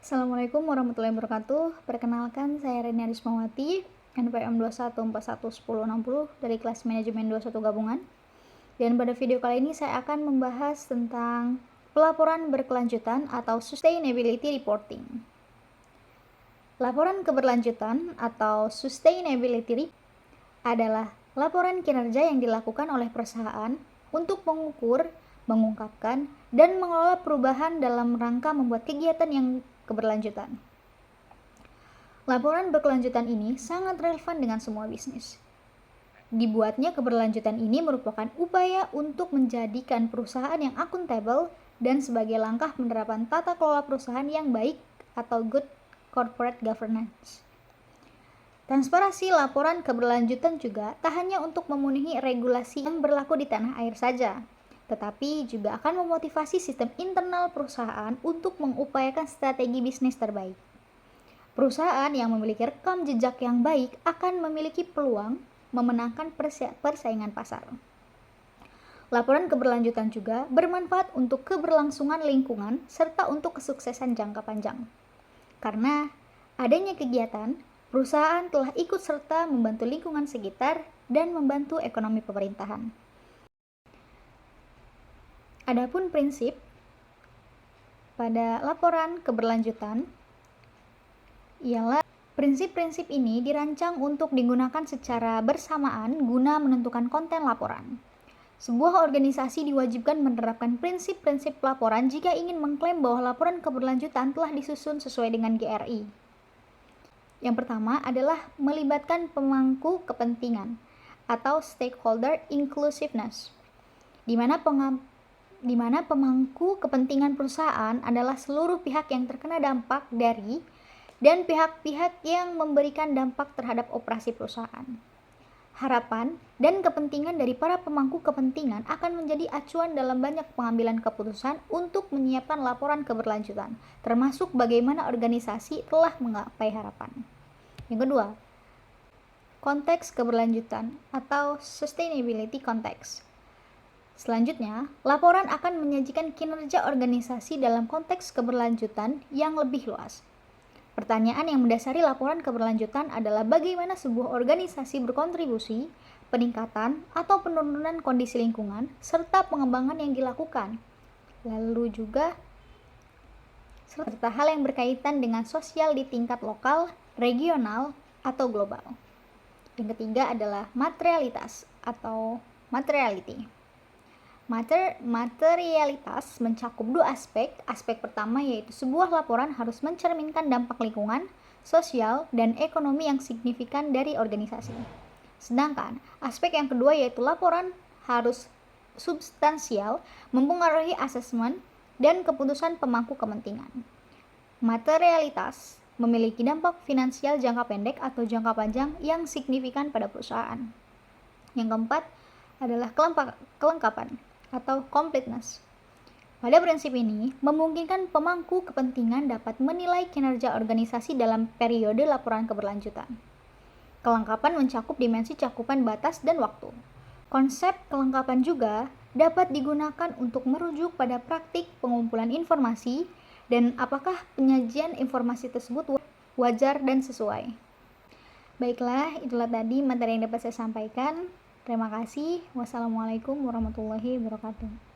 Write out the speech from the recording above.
Assalamualaikum warahmatullahi wabarakatuh. Perkenalkan, saya Reni Arismawati, NPM 21411060 dari kelas manajemen 21 gabungan. Dan pada video kali ini saya akan membahas tentang pelaporan berkelanjutan atau sustainability reporting. Laporan keberlanjutan atau sustainability report adalah laporan kinerja yang dilakukan oleh perusahaan untuk mengukur, mengungkapkan, dan mengelola perubahan dalam rangka membuat kegiatan yang keberlanjutan. Laporan berkelanjutan ini sangat relevan dengan semua bisnis. Dibuatnya keberlanjutan ini merupakan upaya untuk menjadikan perusahaan yang akuntabel dan sebagai langkah penerapan tata kelola perusahaan yang baik atau good corporate governance. Transparansi laporan keberlanjutan juga tak hanya untuk memenuhi regulasi yang berlaku di tanah air saja, tetapi juga akan memotivasi sistem internal perusahaan untuk mengupayakan strategi bisnis terbaik. Perusahaan yang memiliki rekam jejak yang baik akan memiliki peluang memenangkan persaingan pasar. Laporan keberlanjutan juga bermanfaat untuk keberlangsungan lingkungan serta untuk kesuksesan jangka panjang. Karena adanya kegiatan, perusahaan telah ikut serta membantu lingkungan sekitar dan membantu ekonomi pemerintahan. Adapun prinsip pada laporan keberlanjutan ialah prinsip-prinsip ini dirancang untuk digunakan secara bersamaan guna menentukan konten laporan. Sebuah organisasi diwajibkan menerapkan prinsip-prinsip laporan jika ingin mengklaim bahwa laporan keberlanjutan telah disusun sesuai dengan GRI. Yang pertama adalah melibatkan pemangku kepentingan atau stakeholder inclusiveness, di mana pemangku kepentingan perusahaan adalah seluruh pihak yang terkena dampak dari dan pihak-pihak yang memberikan dampak terhadap operasi perusahaan. Harapan dan kepentingan dari para pemangku kepentingan akan menjadi acuan dalam banyak pengambilan keputusan untuk menyiapkan laporan keberlanjutan, termasuk bagaimana organisasi telah menggapai harapan. Yang kedua, konteks keberlanjutan atau sustainability context. Selanjutnya, laporan akan menyajikan kinerja organisasi dalam konteks keberlanjutan yang lebih luas. Pertanyaan yang mendasari laporan keberlanjutan adalah bagaimana sebuah organisasi berkontribusi, peningkatan atau penurunan kondisi lingkungan, serta pengembangan yang dilakukan. Lalu juga serta hal yang berkaitan dengan sosial di tingkat lokal, regional, atau global. Yang ketiga adalah materialitas atau materiality. Materialitas mencakup dua aspek. Aspek pertama yaitu sebuah laporan harus mencerminkan dampak lingkungan, sosial, dan ekonomi yang signifikan dari organisasi. Sedangkan aspek yang kedua yaitu laporan harus substansial, mempengaruhi asesmen dan keputusan pemangku kepentingan. Materialitas memiliki dampak finansial jangka pendek atau jangka panjang yang signifikan pada perusahaan. Yang keempat adalah kelengkapan atau completeness. Pada prinsip ini, memungkinkan pemangku kepentingan dapat menilai kinerja organisasi dalam periode laporan keberlanjutan. Kelengkapan mencakup dimensi cakupan batas dan waktu. Konsep kelengkapan juga dapat digunakan untuk merujuk pada praktik pengumpulan informasi dan apakah penyajian informasi tersebut wajar dan sesuai. Baiklah, itulah tadi materi yang dapat saya sampaikan. Terima kasih. Wassalamualaikum warahmatullahi wabarakatuh.